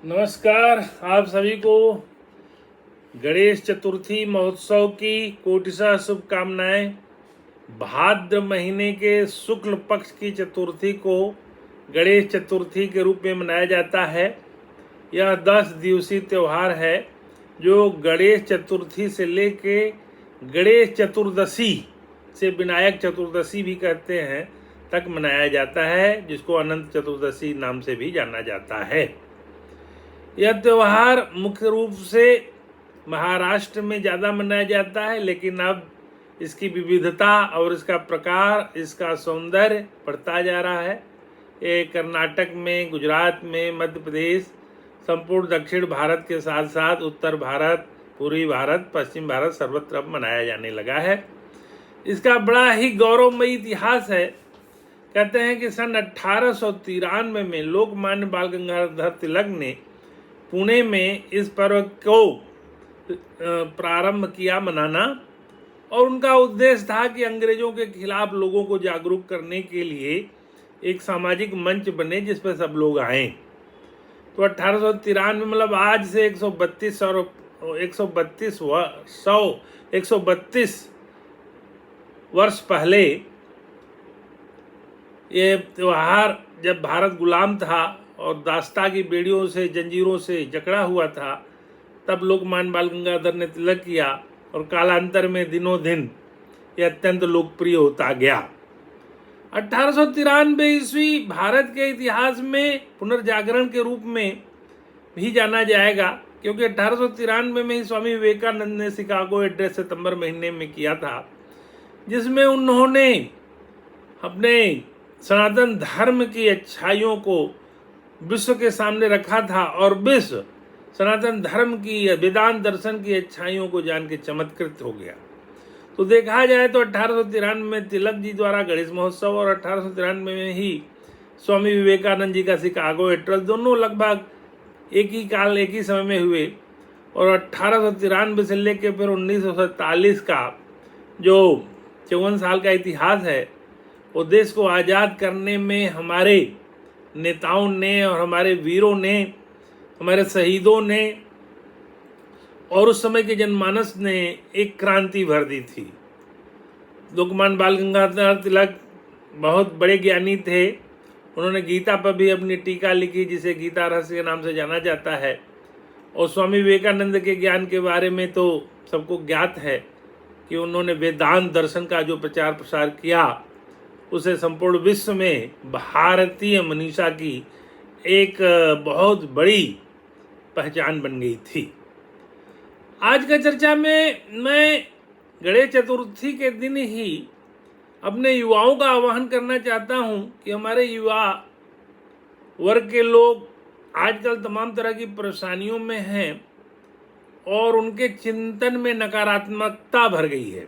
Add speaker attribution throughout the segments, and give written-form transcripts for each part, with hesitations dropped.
Speaker 1: नमस्कार। आप सभी को गणेश चतुर्थी महोत्सव की कोटिशा शुभकामनाएं। भाद्र महीने के शुक्ल पक्ष की चतुर्थी को गणेश चतुर्थी के रूप में मनाया जाता है। यह 10 दिवसीय त्यौहार है जो गणेश चतुर्थी से लेके गणेश चतुर्दशी से विनायक चतुर्दशी भी कहते हैं तक मनाया जाता है, जिसको अनंत चतुर्दशी नाम से भी जाना जाता है। यह त्यौहार मुख्य रूप से महाराष्ट्र में ज़्यादा मनाया जाता है, लेकिन अब इसकी विविधता और इसका प्रकार, इसका सौंदर्य बढ़ता जा रहा है। ये कर्नाटक में, गुजरात में, मध्य प्रदेश, संपूर्ण दक्षिण भारत के साथ साथ उत्तर भारत, पूर्वी भारत, पश्चिम भारत सर्वत्र अब मनाया जाने लगा है। इसका बड़ा ही गौरवमयी इतिहास है। कहते हैं कि सन 1893 में लोकमान्य बाल गंगाधर तिलक ने पुणे में इस पर्व को प्रारंभ किया मनाना, और उनका उद्देश्य था कि अंग्रेजों के खिलाफ लोगों को जागरूक करने के लिए एक सामाजिक मंच बने जिस पर सब लोग आए। तो 1893 मतलब आज से 132 वर्ष पहले ये त्यौहार, जब भारत गुलाम था और दास्ता की बेड़ियों से, जंजीरों से जकड़ा हुआ था, तब लोकमान्य बाल गंगाधर ने तिलक किया और कालांतर में दिनों दिन यह अत्यंत लोकप्रिय होता गया। 1893 ईस्वी भारत के इतिहास में पुनर्जागरण के रूप में भी जाना जाएगा, क्योंकि 1893 में ही स्वामी विवेकानंद ने शिकागो एड्रेस सितंबर महीने में किया था, जिसमें उन्होंने अपने सनातन धर्म की अच्छाइयों को विश्व के सामने रखा था और विश्व सनातन धर्म की, वेदांत दर्शन की अच्छाइयों को जान के चमत्कृत हो गया। तो देखा जाए तो 1893 में तिलक जी द्वारा गणेश महोत्सव और 1893 में ही स्वामी विवेकानंद जी का शिकागो एड्रेस, दोनों लगभग एक ही समय में हुए। और 1893 से लेकर फिर 1947 का जो 54 साल का इतिहास है, वो देश को आज़ाद करने में हमारे नेताओं ने और हमारे वीरों ने, हमारे शहीदों ने और उस समय के जनमानस ने एक क्रांति भर दी थी। लोकमान्य बाल गंगाधर तिलक बहुत बड़े ज्ञानी थे। उन्होंने गीता पर भी अपनी टीका लिखी, जिसे गीता रहस्य के नाम से जाना जाता है। और स्वामी विवेकानंद के ज्ञान के बारे में तो सबको ज्ञात है कि उन्होंने वेदांत दर्शन का जो प्रचार प्रसार किया, उसे संपूर्ण विश्व में भारतीय मनीषा की एक बहुत बड़ी पहचान बन गई थी। आज का चर्चा में मैं गणेश चतुर्थी के दिन ही अपने युवाओं का आह्वान करना चाहता हूं कि हमारे युवा वर्ग के लोग आजकल तमाम तरह की परेशानियों में हैं और उनके चिंतन में नकारात्मकता भर गई है।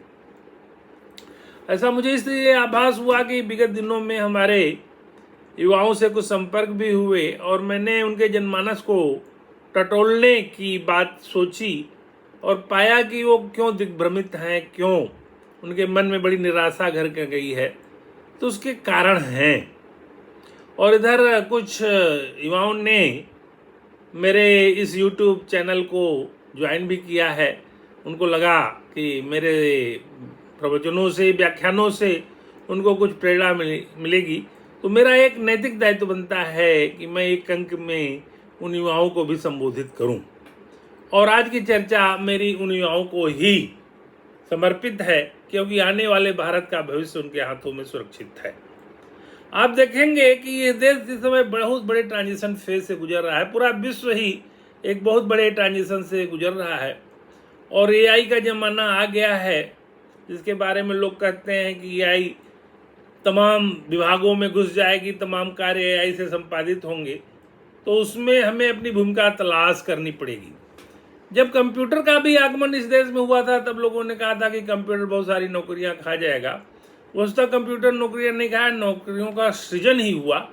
Speaker 1: ऐसा मुझे इसलिए आभास हुआ कि विगत दिनों में हमारे युवाओं से कुछ संपर्क भी हुए और मैंने उनके जनमानस को टटोलने की बात सोची और पाया कि वो क्यों दिग्भ्रमित हैं, क्यों उनके मन में बड़ी निराशा घर कर गई है। तो उसके कारण हैं। और इधर कुछ युवाओं ने मेरे इस YouTube चैनल को ज्वाइन भी किया है। उनको लगा कि मेरे प्रवचनों से, व्याख्यानों से उनको कुछ प्रेरणा मिलेगी। तो मेरा एक नैतिक दायित्व बनता है कि मैं एक अंक में उन युवाओं को भी संबोधित करूं। और आज की चर्चा मेरी उन युवाओं को ही समर्पित है, क्योंकि आने वाले भारत का भविष्य उनके हाथों में सुरक्षित है। आप देखेंगे कि ये देश इस समय बहुत बड़े ट्रांजिशन फेज से गुजर रहा है। पूरा विश्व ही एक बहुत बड़े ट्रांजिशन से गुजर रहा है और AI का जमाना आ गया है, जिसके बारे में लोग कहते हैं कि AI तमाम विभागों में घुस जाएगी, तमाम कार्य AI से संपादित होंगे। तो उसमें हमें अपनी भूमिका तलाश करनी पड़ेगी। जब कंप्यूटर का भी आगमन इस देश में हुआ था, तब लोगों ने कहा था कि कंप्यूटर बहुत सारी नौकरियां खा जाएगा। वस्तुतः कंप्यूटर नौकरियां नहीं खाया, नौकरियों का सृजन ही हुआ।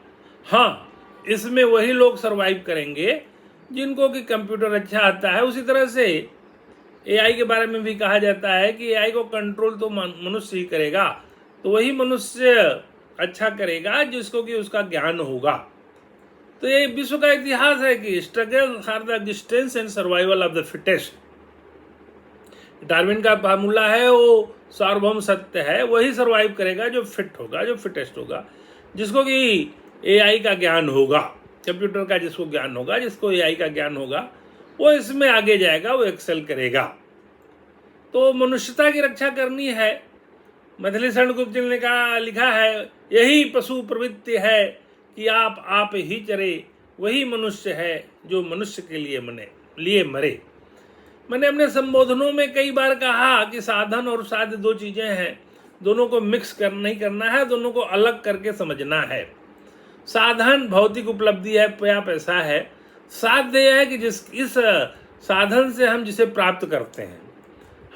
Speaker 1: हाँ, इसमें वही लोग सरवाइव करेंगे जिनको कि कंप्यूटर अच्छा आता है। उसी तरह से AI के बारे में भी कहा जाता है कि AI को कंट्रोल तो मनुष्य ही करेगा, तो वही मनुष्य अच्छा करेगा जिसको कि उसका ज्ञान होगा। तो ये विश्व का इतिहास है कि struggle for the existence and survival of the fittest. Darwin का फार्मूला है, वो सार्वभौम सत्य है, वही सर्वाइव करेगा जो फिट होगा, जो फिटेस्ट होगा, जिसको कि एआई का ज्ञान होगा, कंप्यूटर का जिसको ज्ञान होगा, जिसको एआई का ज्ञान होगा, वो इसमें आगे जाएगा, वो एक्सेल करेगा। तो मनुष्यता की रक्षा करनी है। मैथिली शरण गुप्त जी ने लिखा है, यही पशु प्रवृत्ति है कि आप ही चरे, वही मनुष्य है जो मनुष्य के लिए मरे। मैंने अपने संबोधनों में कई बार कहा कि साधन और साध्य दो चीजें हैं, दोनों को मिक्स नहीं करना है, दोनों को अलग करके समझना है। साधन भौतिक उपलब्धि है या पैसा है, साध्य यह है कि इस साधन से हम जिसे प्राप्त करते हैं।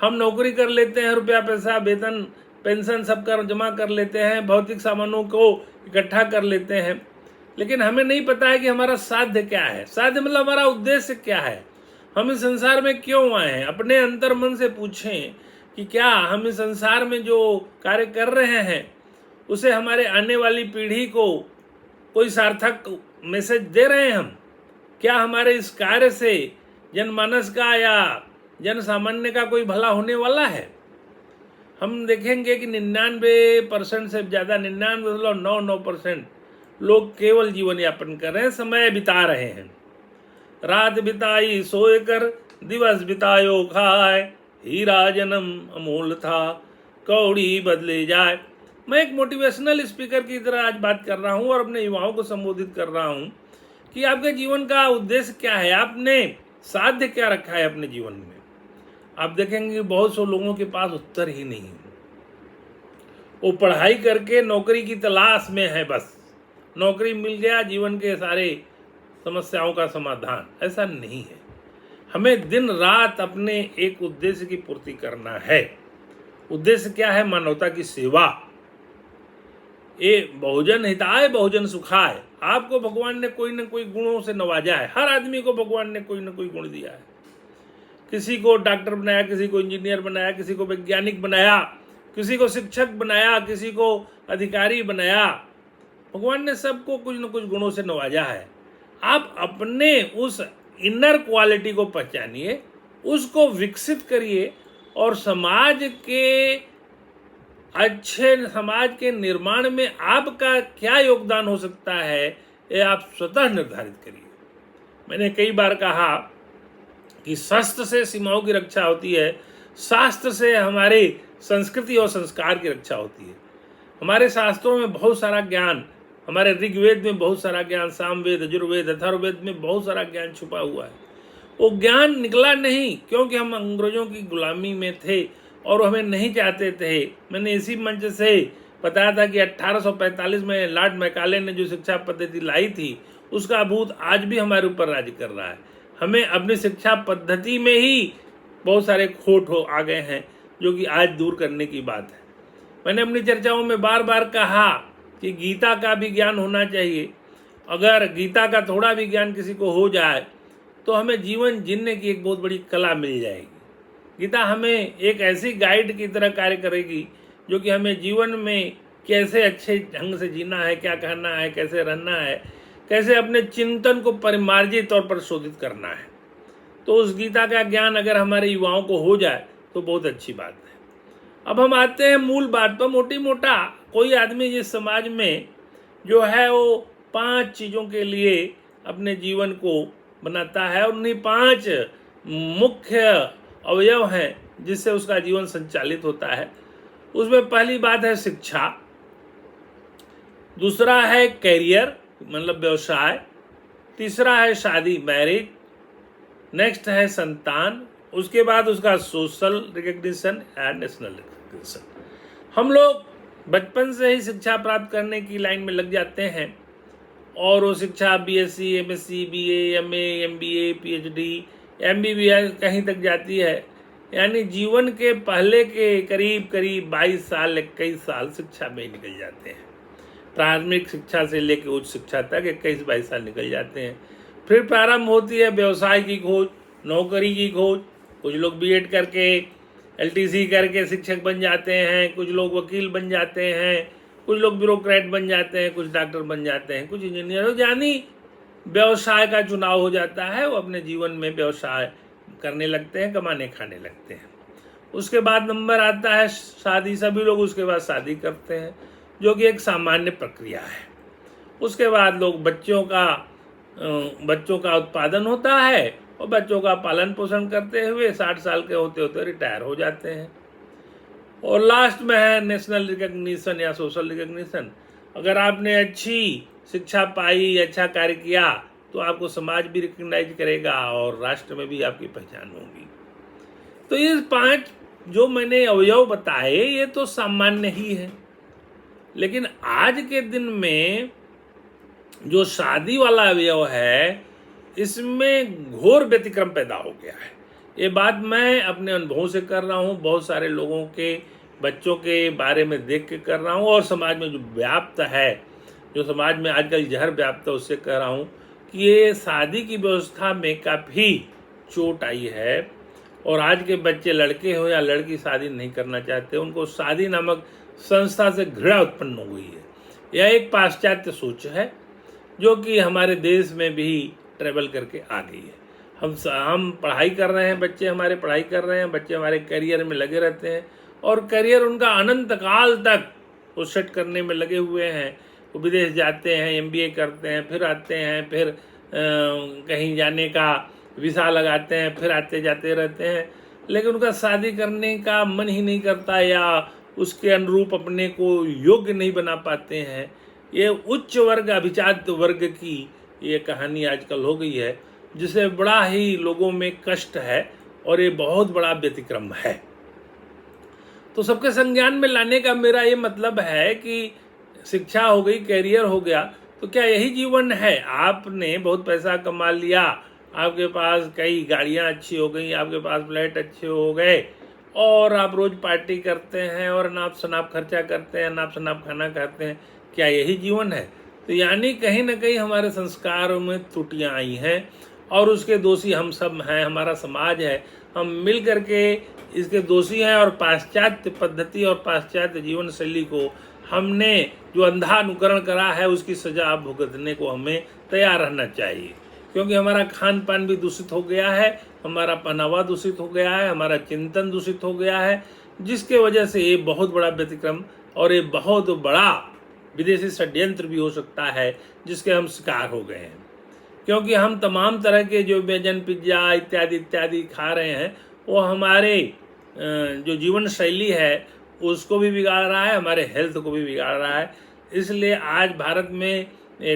Speaker 1: हम नौकरी कर लेते हैं, रुपया पैसा वेतन पेंशन सब कर जमा कर लेते हैं, भौतिक सामानों को इकट्ठा कर लेते हैं, लेकिन हमें नहीं पता है कि हमारा साध्य क्या है। साध्य मतलब हमारा उद्देश्य क्या है, हम इस संसार में क्यों आए हैं। अपने अंतर मन से पूछें कि क्या हम इस संसार में जो कार्य कर रहे हैं उसे हमारे आने वाली पीढ़ी को कोई सार्थक मैसेज दे रहे हैं हम। क्या हमारे इस कार्य से जनमानस का या जन सामान्य का कोई भला होने वाला है। हम देखेंगे कि 99% से ज़्यादा 99.99% लोग केवल जीवन यापन कर रहे हैं, समय बिता रहे हैं। रात बिताई सोए कर, दिवस बितायो खाए, हीरा जन्म अमूल था, कौड़ी बदले जाए। मैं एक मोटिवेशनल स्पीकर की तरह आज बात कर रहा हूँ और अपने युवाओं को संबोधित कर रहा हूँ कि आपके जीवन का उद्देश्य क्या है, आपने साध्य क्या रखा है अपने जीवन में। आप देखेंगे बहुत से लोगों के पास उत्तर ही नहीं है। वो पढ़ाई करके नौकरी की तलाश में है, बस नौकरी मिल गया जीवन के सारे समस्याओं का समाधान। ऐसा नहीं है। हमें दिन रात अपने एक उद्देश्य की पूर्ति करना है। उद्देश्य क्या है? मानवता की सेवा। ये बहुजन हिताय बहुजन सुखाय। आपको भगवान ने कोई न कोई गुणों से नवाजा है। हर आदमी को भगवान ने कोई न कोई गुण दिया है। किसी को डॉक्टर बनाया, किसी को इंजीनियर बनाया, किसी को वैज्ञानिक बनाया, किसी को शिक्षक बनाया, किसी को अधिकारी बनाया। भगवान ने सबको कुछ न कुछ गुणों से नवाजा है। आप अपने उस इनर क्वालिटी को पहचानिए, उसको विकसित करिए और समाज के अच्छे समाज के निर्माण में आपका क्या योगदान हो सकता है, ये आप स्वतः निर्धारित करिए। मैंने कई बार कहा कि शस्त्र से सीमाओं की रक्षा होती है, शास्त्र से हमारे संस्कृति और संस्कार की रक्षा होती है। हमारे शास्त्रों में बहुत सारा ज्ञान, हमारे ऋग्वेद में बहुत सारा ज्ञान, सामवेद, यजुर्वेद, अथर्ववेद में बहुत सारा ज्ञान छुपा हुआ है। वो ज्ञान निकला नहीं क्योंकि हम अंग्रेजों की गुलामी में थे और हमें नहीं चाहते थे। मैंने इसी मंच से बताया था कि 1845 में लॉर्ड मैकाले ने जो शिक्षा पद्धति लाई थी, उसका भूत आज भी हमारे ऊपर राज कर रहा है। हमें अपनी शिक्षा पद्धति में ही बहुत सारे खोट आ गए हैं, जो कि आज दूर करने की बात है। मैंने अपनी चर्चाओं में बार बार कहा कि गीता का भी ज्ञान होना चाहिए। अगर गीता का थोड़ा भी ज्ञान किसी को हो जाए तो हमें जीवन जीने की एक बहुत बड़ी कला मिल जाएगी। गीता हमें एक ऐसी गाइड की तरह कार्य करेगी जो कि हमें जीवन में कैसे अच्छे ढंग से जीना है, क्या कहना है, कैसे रहना है, कैसे अपने चिंतन को परिमार्जित और परिशोधित करना है। तो उस गीता का ज्ञान अगर हमारे युवाओं को हो जाए तो बहुत अच्छी बात है। अब हम आते हैं मूल बात पर। मोटी मोटा कोई आदमी जिस समाज में जो है वो 5 चीज़ों के लिए अपने जीवन को बनाता है, और उन्हीं 5 मुख्य अवयव हैं जिससे उसका जीवन संचालित होता है। उसमें पहली बात है शिक्षा, दूसरा है कैरियर मतलब व्यवसाय, तीसरा है शादी मैरिज, नेक्स्ट है संतान, उसके बाद उसका social recognition and national recognition. हम लोग बचपन से ही शिक्षा प्राप्त करने की लाइन में लग जाते हैं और वो शिक्षा BSc, MSc, BA, MA, MBA, PhD, MBBS कहीं तक जाती है। यानी जीवन के पहले के करीब 22 साल 21 साल शिक्षा में ही निकल जाते हैं। प्राथमिक शिक्षा से लेकर उच्च शिक्षा तक 21-22 साल निकल जाते हैं। फिर प्रारंभ होती है व्यवसाय की खोज, नौकरी की खोज। कुछ लोग बीएड करके एलटीसी करके शिक्षक बन जाते हैं, कुछ लोग वकील बन जाते हैं, कुछ लोग ब्यूरोक्रेट बन जाते हैं, कुछ डॉक्टर बन जाते हैं, कुछ इंजीनियर। यानी व्यवसाय का चुनाव हो जाता है, वो अपने जीवन में व्यवसाय करने लगते हैं, कमाने खाने लगते हैं। उसके बाद नंबर आता है शादी। सभी लोग उसके बाद शादी करते हैं, जो कि एक सामान्य प्रक्रिया है। उसके बाद लोग बच्चों का उत्पादन होता है और बच्चों का पालन पोषण करते हुए 60 साल के होते होते रिटायर हो जाते हैं। और लास्ट में है नेशनल रिकग्निशन या सोशल रिकग्निशन। अगर आपने अच्छी शिक्षा पाई, अच्छा कार्य किया, तो आपको समाज भी रिकग्नाइज करेगा और राष्ट्र में भी आपकी पहचान होगी। तो ये 5 जो मैंने अवयव बताए ये तो सामान्य ही है, लेकिन आज के दिन में जो शादी वाला अवयव है इसमें घोर व्यतिक्रम पैदा हो गया है। ये बात मैं अपने अनुभवों से कर रहा हूँ, बहुत सारे लोगों के बच्चों के बारे में देख के कर रहा हूँ, और समाज में जो व्याप्त है, जो समाज में आजकल जहर व्याप्त है, उससे कह रहा हूँ कि ये शादी की व्यवस्था में काफ़ी चोट आई है। और आज के बच्चे, लड़के हो या लड़की, शादी नहीं करना चाहते। उनको शादी नामक संस्था से घृणा उत्पन्न हो गई है। यह एक पाश्चात्य सोच है जो कि हमारे देश में भी ट्रेवल करके आ गई है। हम पढ़ाई कर रहे हैं, बच्चे हमारे पढ़ाई कर रहे हैं, बच्चे हमारे करियर में लगे रहते हैं, और करियर उनका अनंत काल तक वो सेट करने में लगे हुए हैं। वो विदेश जाते हैं, MBA करते हैं, फिर आते हैं, फिर कहीं जाने का वीसा लगाते हैं, फिर आते जाते रहते हैं, लेकिन उनका शादी करने का मन ही नहीं करता या उसके अनुरूप अपने को योग्य नहीं बना पाते हैं। ये उच्च वर्ग, अभिजात वर्ग की ये कहानी आजकल हो गई है, जिसे बड़ा ही लोगों में कष्ट है, और ये बहुत बड़ा व्यतिक्रम है। तो सबके संज्ञान में लाने का मेरा ये मतलब है कि शिक्षा हो गई, कैरियर हो गया, तो क्या यही जीवन है? आपने बहुत पैसा कमा लिया, आपके पास कई गाड़ियां अच्छी हो गई, आपके पास फ्लैट अच्छे हो गए, और आप रोज पार्टी करते हैं और नाप शनाप खर्चा करते हैं, नाप शनाप खाना खाते हैं, क्या यही जीवन है? तो यानी कहीं ना कहीं हमारे संस्कारों में त्रुटियां आई हैं, और उसके दोषी हम सब हैं, हमारा समाज है। हम मिल करके इसके दोषी हैं, और पाश्चात्य पद्धति और पाश्चात्य जीवन शैली को हमने जो अंधा अनुकरण करा है, उसकी सजा भुगतने को हमें तैयार रहना चाहिए। क्योंकि हमारा खान पान भी दूषित हो गया है, हमारा पहनावा दूषित हो गया है, हमारा चिंतन दूषित हो गया है, जिसके वजह से ये बहुत बड़ा व्यतिक्रम और ये बहुत बड़ा विदेशी षड्यंत्र भी हो सकता है, जिसके हम शिकार हो गए हैं। क्योंकि हम तमाम तरह के जो व्यंजन, पिज्जा इत्यादि इत्यादि खा रहे हैं, वो हमारे जो जीवन शैली है उसको भी बिगाड़ रहा है, हमारे हेल्थ को भी बिगाड़ रहा है। इसलिए आज भारत में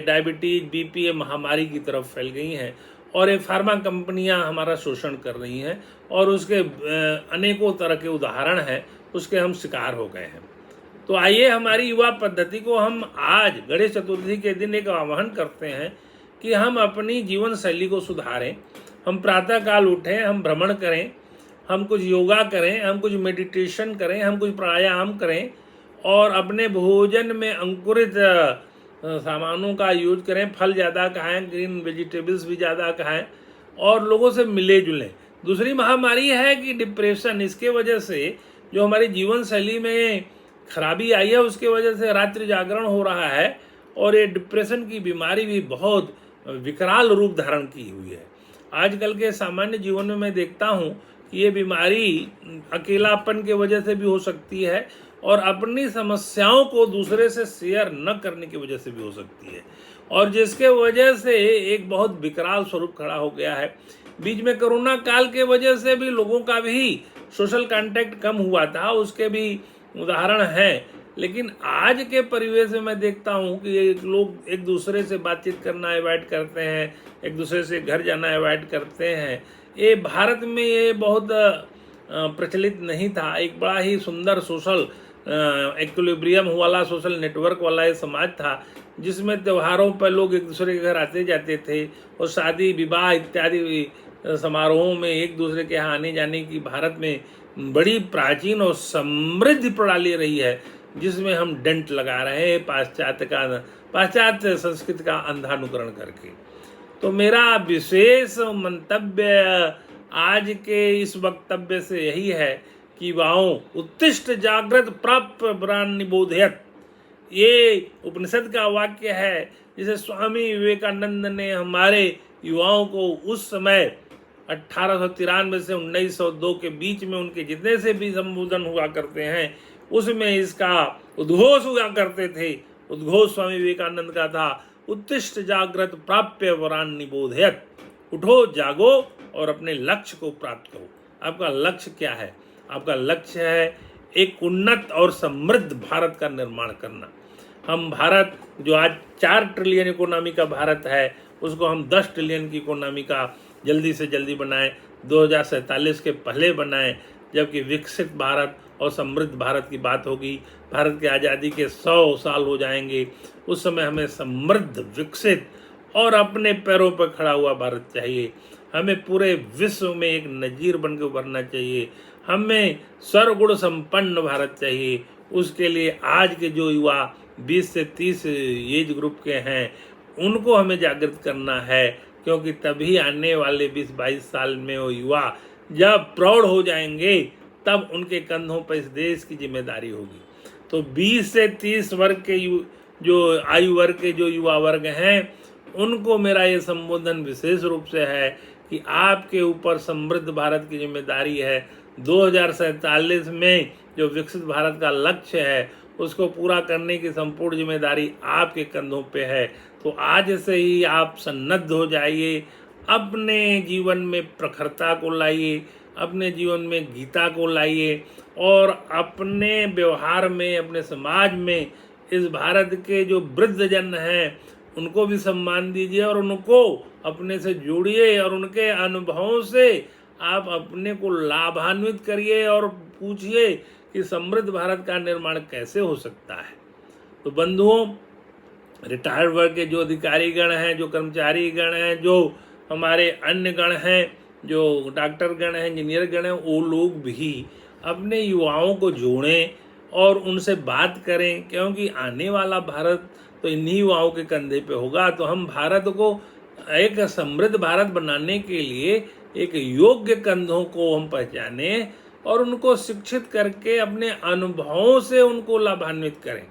Speaker 1: डायबिटीज, BP महामारी की तरफ फैल गई हैं, और ये फार्मा कंपनियां हमारा शोषण कर रही हैं, और उसके अनेकों तरह के उदाहरण हैं, उसके हम शिकार हो गए हैं। तो आइए हमारी युवा पद्धति को हम आज गणेश चतुर्थी के दिन एक आह्वान करते हैं कि हम अपनी जीवन शैली को सुधारें। हम प्रातःकाल उठें, हम भ्रमण करें, हम कुछ योगा करें, हम कुछ मेडिटेशन करें, हम कुछ प्राणायाम करें, और अपने भोजन में अंकुरित सामानों का यूज करें, फल ज़्यादा खाएं, ग्रीन वेजिटेबल्स भी ज़्यादा खाएं, और लोगों से मिले जुलें। दूसरी महामारी है कि डिप्रेशन। इसके वजह से जो हमारी जीवन शैली में खराबी आई है, उसके वजह से रात्रि जागरण हो रहा है, और ये डिप्रेशन की बीमारी भी बहुत विकराल रूप धारण की हुई है। आजकल के सामान्य जीवन में मैं देखता हूँ कि ये बीमारी अकेलापन के वजह से भी हो सकती है, और अपनी समस्याओं को दूसरे से शेयर न करने की वजह से भी हो सकती है, और जिसके वजह से एक बहुत विकराल स्वरूप खड़ा हो गया है। बीच में कोरोना काल के वजह से भी लोगों का भी सोशल कांटेक्ट कम हुआ था, उसके भी उदाहरण हैं। लेकिन आज के परिवेश में मैं देखता हूँ कि लोग एक दूसरे से बातचीत करना अवॉइड करते हैं, एक दूसरे से घर जाना अवॉइड करते हैं। ये भारत में ये बहुत प्रचलित नहीं था। एक बड़ा ही सुंदर सोशल इक्विलिब्रियम वाला, सोशल नेटवर्क वाला ये समाज था, जिसमें त्योहारों पर लोग एक दूसरे के घर आते जाते थे, और शादी विवाह इत्यादि समारोहों में एक दूसरे के यहाँ आने जाने की भारत में बड़ी प्राचीन और समृद्ध प्रणाली रही है, जिसमें हम डेंट लगा रहे हैं पाश्चात्य संस्कृति का अंधानुकरण करके। तो मेरा विशेष मंतव्य आज के इस वक्तव्य से यही है कि वाओ उत्तिष्ठ जागृत प्राप्त ब्राह्मण निबोधयत, ये उपनिषद का वाक्य है, जिसे स्वामी विवेकानंद ने हमारे युवाओं को उस समय 1893 से 1902 के बीच में उनके जितने से भी संबोधन हुआ करते हैं उसमें इसका उद्घोष हुआ करते थे। उद्घोष स्वामी विवेकानंद का था, उत्तिष्ठ जागृत प्राप्य वरान निबोधयत। उठो, जागो और अपने लक्ष्य को प्राप्त करो। आपका लक्ष्य क्या है? आपका लक्ष्य है एक उन्नत और समृद्ध भारत का निर्माण करना। हम भारत जो आज 4 ट्रिलियन इकोनॉमी का भारत है उसको हम 10 ट्रिलियन की इकोनॉमी का जल्दी से जल्दी बनाएं, 2047 के पहले बनाएं, जबकि विकसित भारत और समृद्ध भारत की बात होगी। भारत की आज़ादी के 100 साल हो जाएंगे, उस समय हमें समृद्ध, विकसित और अपने पैरों पर खड़ा हुआ भारत चाहिए। हमें पूरे विश्व में एक नज़ीर बनकर उभरना चाहिए। हमें सर्वगुण संपन्न भारत चाहिए। उसके लिए आज के जो युवा 20 से 30 एज ग्रुप के हैं उनको हमें जागृत करना है, क्योंकि तभी आने वाले 20-22 साल में वो युवा जब प्रौढ़ हो जाएंगे तब उनके कंधों पर इस देश की जिम्मेदारी होगी। तो 20 से 30 वर्ग के जो आयु वर्ग के जो युवा वर्ग हैं उनको मेरा ये संबोधन विशेष रूप से है कि आपके ऊपर समृद्ध भारत की जिम्मेदारी है। 2047 में जो विकसित भारत का लक्ष्य है उसको पूरा करने की संपूर्ण जिम्मेदारी आपके कंधों पे है। तो आज से ही आप सन्नद्ध हो जाइए, अपने जीवन में प्रखरता को लाइए, अपने जीवन में गीता को लाइए और अपने व्यवहार में, अपने समाज में इस भारत के जो वृद्धजन हैं उनको भी सम्मान दीजिए और उनको अपने से जोड़िए और उनके अनुभवों से आप अपने को लाभान्वित करिए और पूछिए कि समृद्ध भारत का निर्माण कैसे हो सकता है। तो बंधुओं, रिटायर्ड वर्ग के जो अधिकारी गण हैं, जो कर्मचारी गण हैं, जो हमारे अन्य गण हैं, जो डॉक्टर गण हैं, इंजीनियर गण हैं, वो लोग भी अपने युवाओं को जोड़ें और उनसे बात करें, क्योंकि आने वाला भारत तो इन्हीं युवाओं के कंधे पे होगा। तो हम भारत को एक समृद्ध भारत बनाने के लिए एक योग्य कंधों को हम पहचाने और उनको शिक्षित करके अपने अनुभवों से उनको लाभान्वित करें।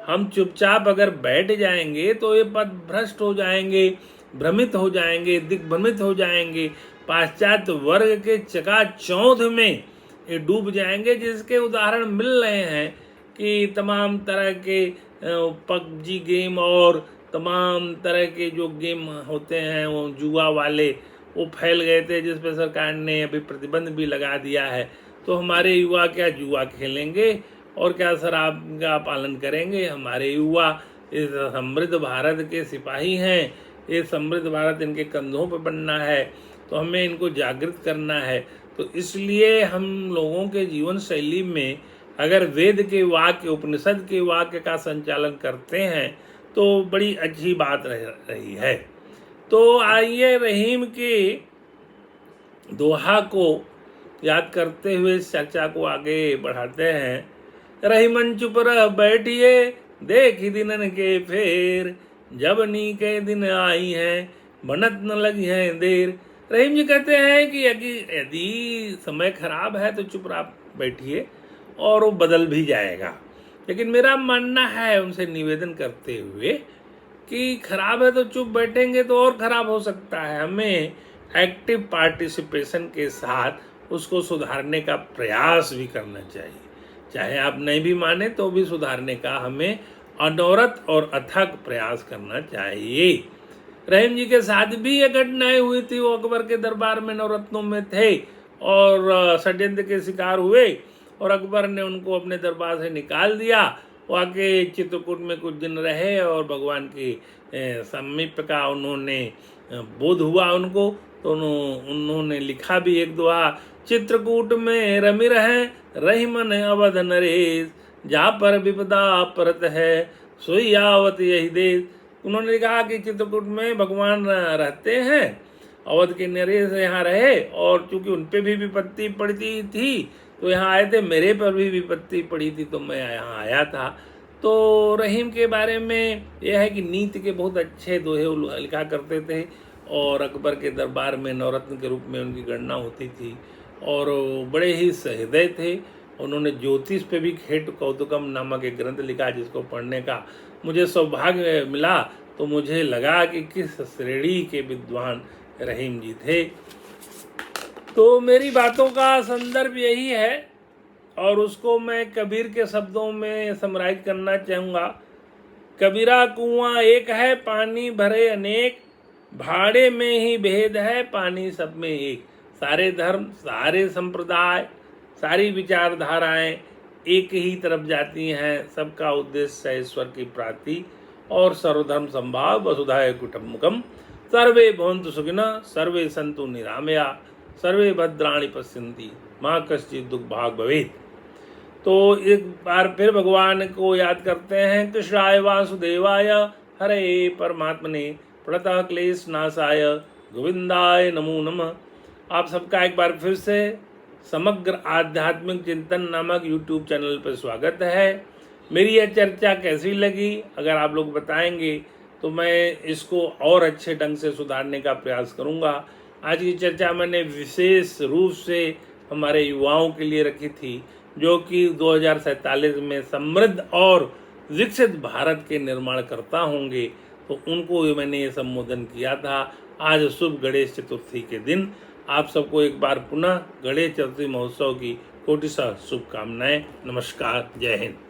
Speaker 1: हम चुपचाप अगर बैठ जाएंगे तो ये पद भ्रष्ट हो जाएंगे, भ्रमित हो जाएंगे, दिग्भ्रमित हो जाएंगे, पाश्चात्य वर्ग के चकाचौंध में ये डूब जाएंगे, जिसके उदाहरण मिल रहे हैं कि तमाम तरह के पबजी गेम और तमाम तरह के जो गेम होते हैं वो जुआ वाले वो फैल गए थे, जिस पर सरकार ने अभी प्रतिबंध भी लगा दिया है। तो हमारे युवा क्या जुआ खेलेंगे और क्या शराब का पालन करेंगे? हमारे युवा इस समृद्ध भारत के सिपाही हैं, ये समृद्ध भारत इनके कंधों पर बनना है, तो हमें इनको जागृत करना है। तो इसलिए हम लोगों के जीवन शैली में अगर वेद के वाक्य, उपनिषद के वाक्य का संचालन करते हैं तो बड़ी अच्छी बात रही है। तो आइए रहीम के दोहा को याद करते हुए इस चर्चा को आगे बढ़ाते हैं। रहीमन चुप रह बैठिए, देखी दिनन के फेर, जब नी के दिन आई हैं, बनत न लगी है देर। रहीम जी कहते हैं कि यदि समय खराब है तो चुप रह बैठिए और वो बदल भी जाएगा। लेकिन मेरा मानना है उनसे निवेदन करते हुए कि खराब है तो चुप बैठेंगे तो और खराब हो सकता है। हमें एक्टिव पार्टिसिपेशन के साथ उसको सुधारने का प्रयास भी करना चाहिए। चाहे आप नहीं भी माने तो भी सुधारने का हमें अनवरत और अथक प्रयास करना चाहिए। रहीम जी के साथ भी ये घटनाएं हुई थी। वो अकबर के दरबार में नवरत्नों में थे और षड्यंत्र के शिकार हुए और अकबर ने उनको अपने दरबार से निकाल दिया। वो आके चित्रकूट में कुछ दिन रहे और भगवान के समीप का उन्होंने बोध हुआ उनको, तो उन्होंने लिखा भी एक दोहा, चित्रकूट में रमि रहे रहीमन अवध नरेश, जहाँ पर विपदा परत है सोई आवत यही देश। उन्होंने लिखा कि चित्रकूट में भगवान रहते हैं, अवध के नरेश यहाँ रहे और चूंकि उन पे भी विपत्ति पड़ती थी तो यहाँ आए थे, मेरे पर भी विपत्ति पड़ी थी तो मैं यहाँ आया था। तो रहीम के बारे में यह है कि नीति के बहुत अच्छे दोहे लिखा करते थे और अकबर के दरबार में नवरत्न के रूप में उनकी गणना होती थी और बड़े ही सहृदय थे। उन्होंने ज्योतिष पे भी खेट कौतुकम नामक एक ग्रंथ लिखा जिसको पढ़ने का मुझे सौभाग्य मिला। तो मुझे लगा कि किस श्रेणी के विद्वान रहीम जी थे। तो मेरी बातों का संदर्भ यही है और उसको मैं कबीर के शब्दों में समराइज करना चाहूँगा। कबीरा कुआं एक है, पानी भरे अनेक, भाड़े में ही भेद है, पानी सब में एक। सारे धर्म, सारे संप्रदाय, सारी विचारधाराएं एक ही तरफ जाती हैं। सबका उद्देश्य है ईश्वर की प्राप्ति और सर्वधर्म संभाव, वसुधैव कुटुम्बकम, सर्वे भवन्तु सुखिनः, सर्वे सन्तु निरामया, सर्वे भद्राणि पश्यन्ति, मा कश्चित् दुःखभाग् भवेत्। तो एक बार फिर भगवान को याद करते हैं। कृष्णाय वासुदेवाय हरे परमात्मने प्रणतः क्लेश नाशाय गोविंदाय नमो नमः। आप सबका एक बार फिर से समग्र आध्यात्मिक चिंतन नामक YouTube चैनल पर स्वागत है। मेरी यह चर्चा कैसी लगी अगर आप लोग बताएंगे तो मैं इसको और अच्छे ढंग से सुधारने का प्रयास करूंगा। आज की चर्चा मैंने विशेष रूप से हमारे युवाओं के लिए रखी थी, जो कि 2047 में समृद्ध और विकसित भारत के निर्माण करता होंगे, तो उनको मैंने ये संबोधन किया था। आज शुभ गणेश चतुर्थी के दिन आप सबको एक बार पुनः गणेश चतुर्थी महोत्सव की कोटि शुभकामनाएं। नमस्कार, जय हिंद।